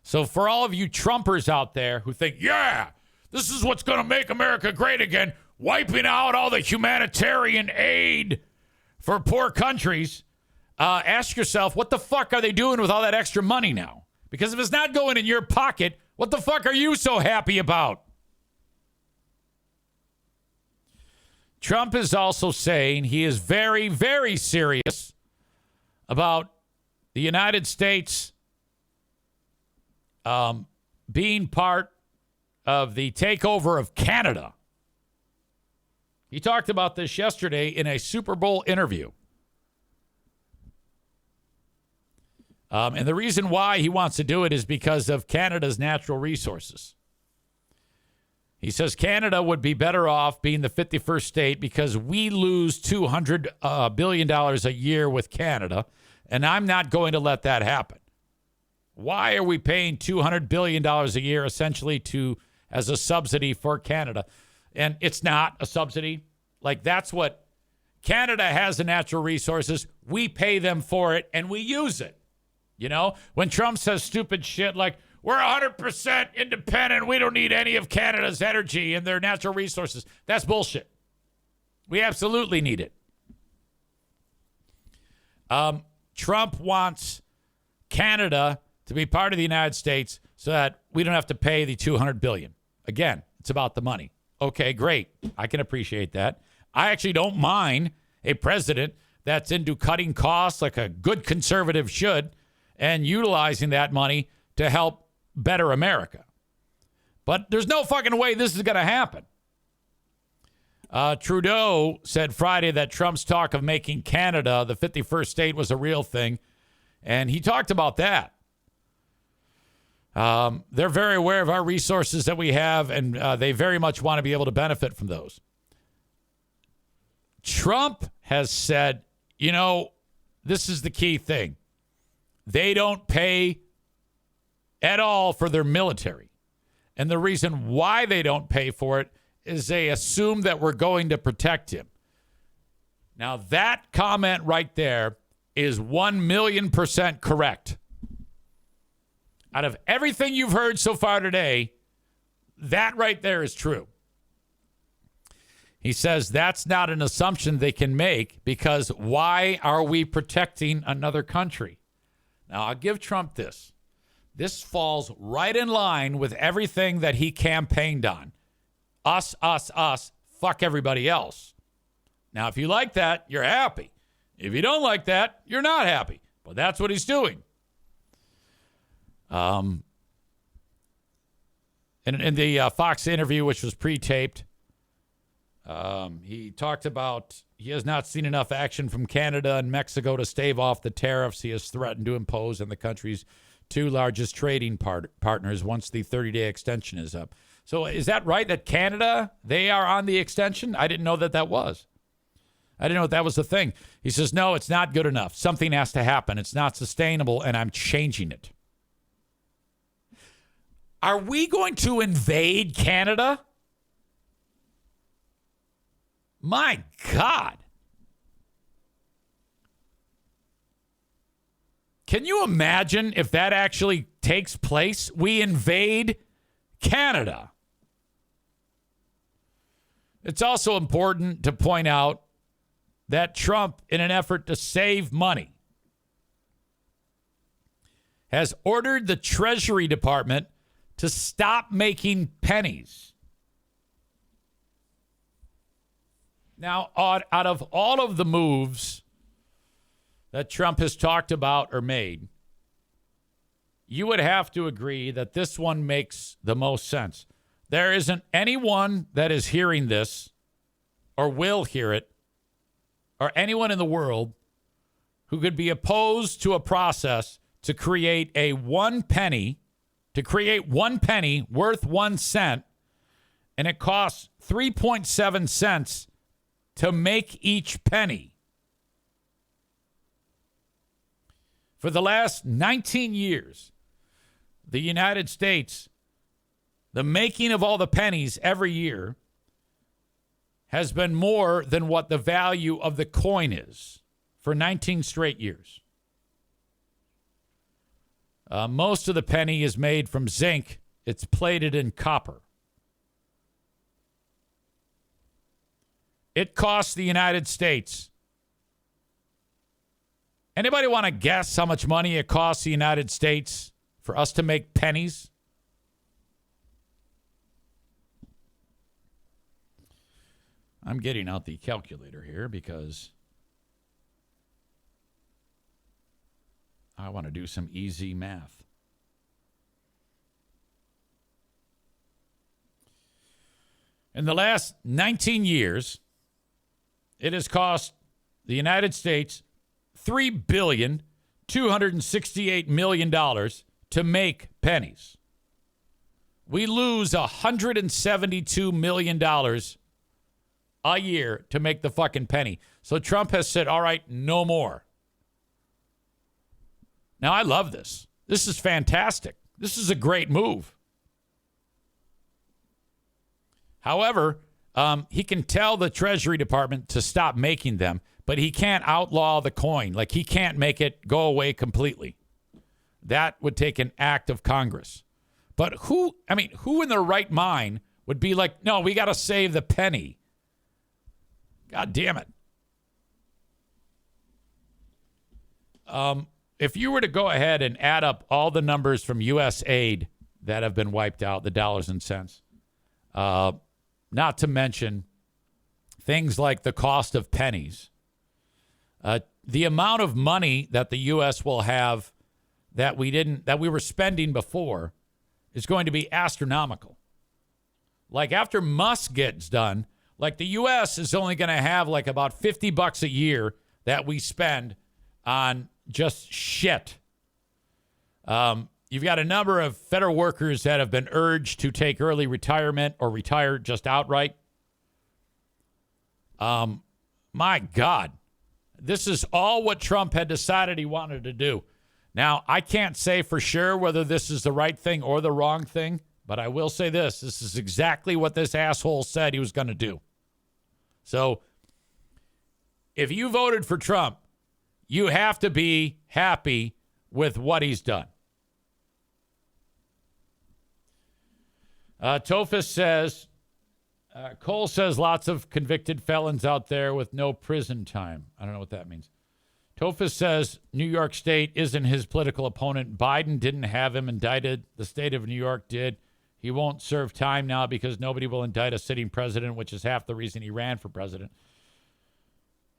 So for all of you Trumpers out there who think, yeah, this is what's going to make America great again, wiping out all the humanitarian aid for poor countries, ask yourself, what the fuck are they doing with all that extra money now? Because if it's not going in your pocket, what the fuck are you so happy about? Trump is also saying he is very, very serious about the United States being part of the takeover of Canada. He talked about this yesterday in a Super Bowl interview. And the reason why he wants to do it is because of Canada's natural resources. He says Canada would be better off being the 51st state because we lose $200 billion a year with Canada, and I'm not going to let that happen. Why are we paying $200 billion a year essentially as a subsidy for Canada? And it's not a subsidy. Like, that's what Canada has, the natural resources. We pay them for it, and we use it. You know, when Trump says stupid shit like, we're 100% independent, we don't need any of Canada's energy and their natural resources, that's bullshit. We absolutely need it. Trump wants Canada to be part of the United States so that we don't have to pay the $200 billion. Again, it's about the money. Okay, great. I can appreciate that. I actually don't mind a president that's into cutting costs like a good conservative should and utilizing that money to help better America. But there's no fucking way this is going to happen. Trudeau said Friday that Trump's talk of making Canada the 51st state was a real thing, and he talked about that. They're very aware of our resources that we have, and they very much want to be able to benefit from those. Trump has said, you know, this is the key thing. They don't pay at all for their military. And the reason why they don't pay for it is they assume that we're going to protect him. Now, that comment right there is 1,000,000% correct. Out of everything you've heard so far today, that right there is true. He says that's not an assumption they can make because why are we protecting another country? Now, I'll give Trump this. This falls right in line with everything that he campaigned on. Us, us, us, fuck everybody else. Now, if you like that, you're happy. If you don't like that, you're not happy. But that's what he's doing. In the Fox interview, which was pre-taped, He talked about he has not seen enough action from Canada and Mexico to stave off the tariffs he has threatened to impose on the country's two largest trading partners once the 30-day extension is up. So is that right that Canada, they are on the extension? I didn't know that was. I didn't know that was the thing. He says, no, it's not good enough. Something has to happen. It's not sustainable, and I'm changing it. Are we going to invade Canada? My God. Can you imagine if that actually takes place? We invade Canada. It's also important to point out that Trump, in an effort to save money, has ordered the Treasury Department to stop making pennies. Now, out of all of the moves that Trump has talked about or made, you would have to agree that this one makes the most sense. There isn't anyone that is hearing this or will hear it, or anyone in the world who could be opposed to a process to create one penny worth 1 cent, and it costs 3.7 cents to make each penny. For the last 19 years, the United States, the making of all the pennies every year has been more than what the value of the coin is for 19 straight years. Most of the penny is made from zinc. It's plated in copper. It costs the United States. Anybody want to guess how much money it costs the United States for us to make pennies? I'm getting out the calculator here because I want to do some easy math. In the last 19 years, it has cost the United States $3,268,000,000 to make pennies. We lose $172 million a year to make the fucking penny. So Trump has said, all right, no more. Now, I love this. This is fantastic. This is a great move. However, he can tell the Treasury Department to stop making them, but he can't outlaw the coin. Like, he can't make it go away completely. That would take an act of Congress. But who in their right mind would be like, no, we got to save the penny? God damn it. If you were to go ahead and add up all the numbers from U.S. aid that have been wiped out, the dollars and cents, not to mention things like the cost of pennies, the amount of money that the U.S. will have that we were spending before is going to be astronomical. Like, after Musk gets done, like, the U.S. is only going to have like about $50 a year that we spend on just shit. You've got a number of federal workers that have been urged to take early retirement or retire just outright. My God, this is all what Trump had decided he wanted to do. Now, I can't say for sure whether this is the right thing or the wrong thing, but I will say this. This is exactly what this asshole said he was going to do. So if you voted for Trump, you have to be happy with what he's done. Tofus says, Cole says lots of convicted felons out there with no prison time. I don't know what that means. Tofus says New York State isn't his political opponent. Biden didn't have him indicted. The state of New York did. He won't serve time now because nobody will indict a sitting president, which is half the reason he ran for president.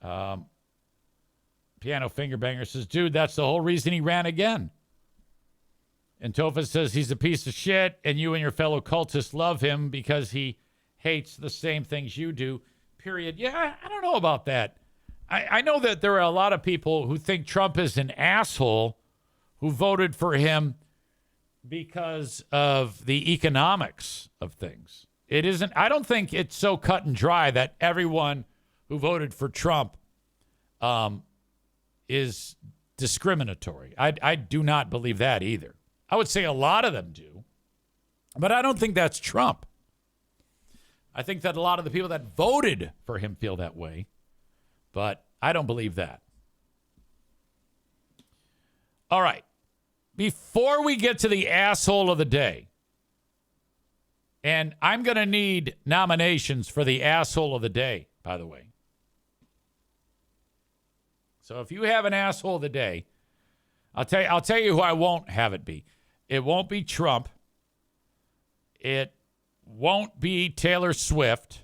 Piano Fingerbanger says, dude, that's the whole reason he ran again. And Tofus says he's a piece of shit, and you and your fellow cultists love him because he hates the same things you do. period. Yeah, I don't know about that. I know that there are a lot of people who think Trump is an asshole who voted for him because of the economics of things. It isn't. I don't think it's so cut and dry that everyone who voted for Trump is discriminatory. I do not believe that either. I would say a lot of them do, but I don't think that's Trump. I think that a lot of the people that voted for him feel that way, but I don't believe that. All right. Before we get to the asshole of the day, and I'm going to need nominations for the asshole of the day, by the way. So if you have an asshole of the day, I'll tell you who I won't have it be. It won't be Trump. It won't be Taylor Swift.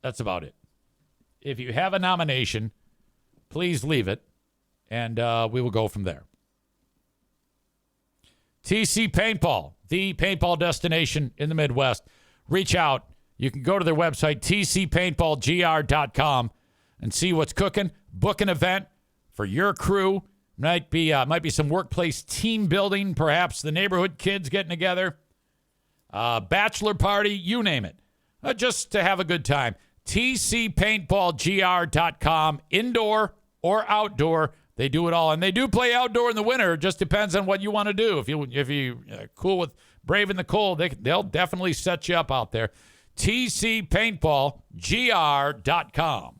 That's about it. If you have a nomination, please leave it, and we will go from there. TC Paintball, the paintball destination in the Midwest. Reach out. You can go to their website, tcpaintballgr.com, and see what's cooking. Book an event for your crew. Might be some workplace team building, perhaps the neighborhood kids getting together, bachelor party, you name it. Just to have a good time. tcpaintballgr.com, indoor or outdoor. They do it all, and they do play outdoor in the winter. It just depends on what you want to do. If you cool with braving the cold, they'll definitely set you up out there. tcpaintballgr.com.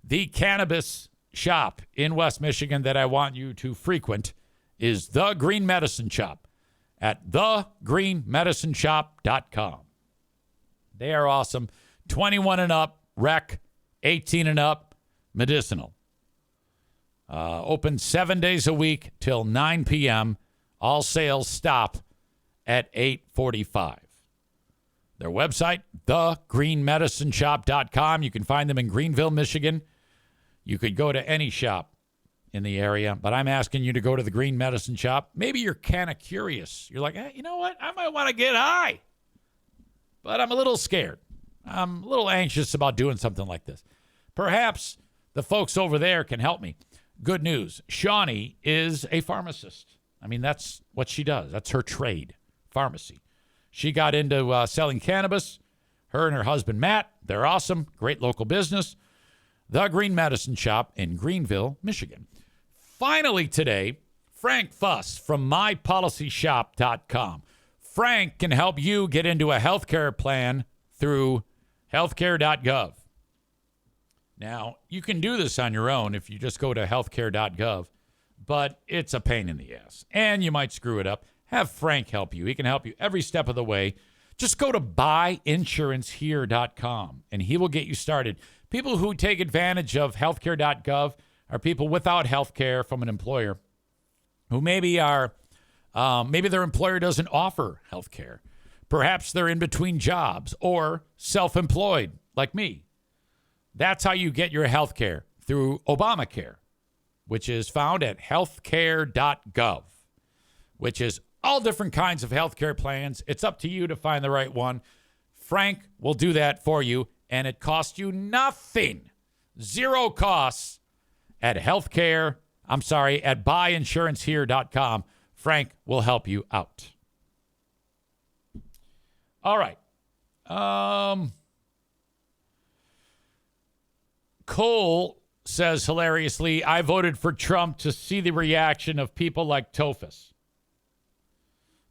The cannabis shop in West Michigan that I want you to frequent is The Green Medicine Shop at thegreenmedicineshop.com. They are awesome. 21 and up, rec, 18 and up, medicinal. Open 7 days a week till 9 p.m. All sales stop at 8:45. Their website, thegreenmedicineshop.com. You can find them in Greenville, Michigan. You could go to any shop in the area, but I'm asking you to go to the Green Medicine Shop. Maybe you're kind of curious. You're like, hey, you know what? I might want to get high, but I'm a little scared. I'm a little anxious about doing something like this. Perhaps the folks over there can help me. Good news. Shawnee is a pharmacist. I mean, that's what she does. That's her trade, pharmacy. She got into selling cannabis. Her and her husband, Matt, they're awesome. Great local business. The Green Medicine Shop in Greenville, Michigan. Finally today, Frank Fuss from mypolicyshop.com. Frank can help you get into a healthcare plan through healthcare.gov. Now, you can do this on your own if you just go to healthcare.gov, but it's a pain in the ass, and you might screw it up. Have Frank help you. He can help you every step of the way. Just go to buyinsurancehere.com, and he will get you started. People who take advantage of healthcare.gov are people without healthcare from an employer who maybe their employer doesn't offer healthcare. Perhaps they're in between jobs or self-employed like me. That's how you get your healthcare, through Obamacare, which is found at healthcare.gov, which is all different kinds of healthcare plans. It's up to you to find the right one. Frank will do that for you, and it costs you nothing. Zero costs at buyinsurancehere.com. Frank will help you out. All right. Cole says hilariously, I voted for Trump to see the reaction of people like Tophus.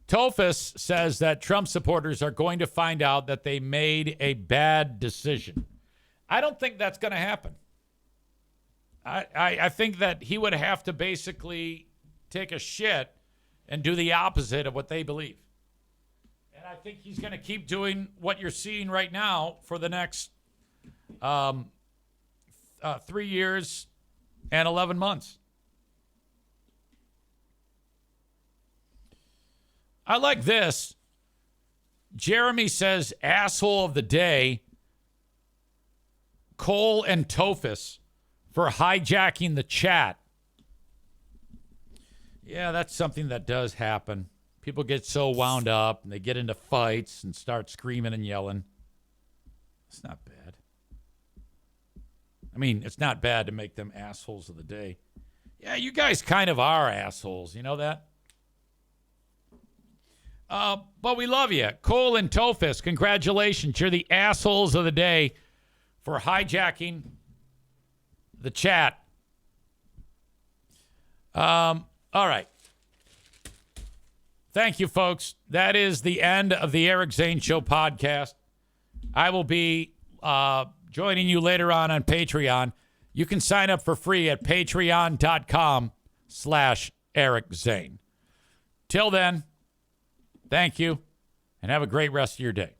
Tophus says that Trump supporters are going to find out that they made a bad decision. I don't think that's going to happen. I think that he would have to basically take a shit and do the opposite of what they believe. And I think he's going to keep doing what you're seeing right now for the next 3 years and 11 months. I like this. Jeremy says, asshole of the day, Cole and Tophus for hijacking the chat. Yeah, that's something that does happen. People get so wound up and they get into fights and start screaming and yelling. It's not bad. I mean, it's not bad to make them assholes of the day. Yeah, you guys kind of are assholes. You know that? But we love you. Cole and Tofus, congratulations. You're the assholes of the day for hijacking the chat. All right. Thank you, folks. That is the end of the Eric Zane Show podcast. I will be joining you later on Patreon. You can sign up for free at patreon.com/Eric Zane. Till then, thank you, and have a great rest of your day.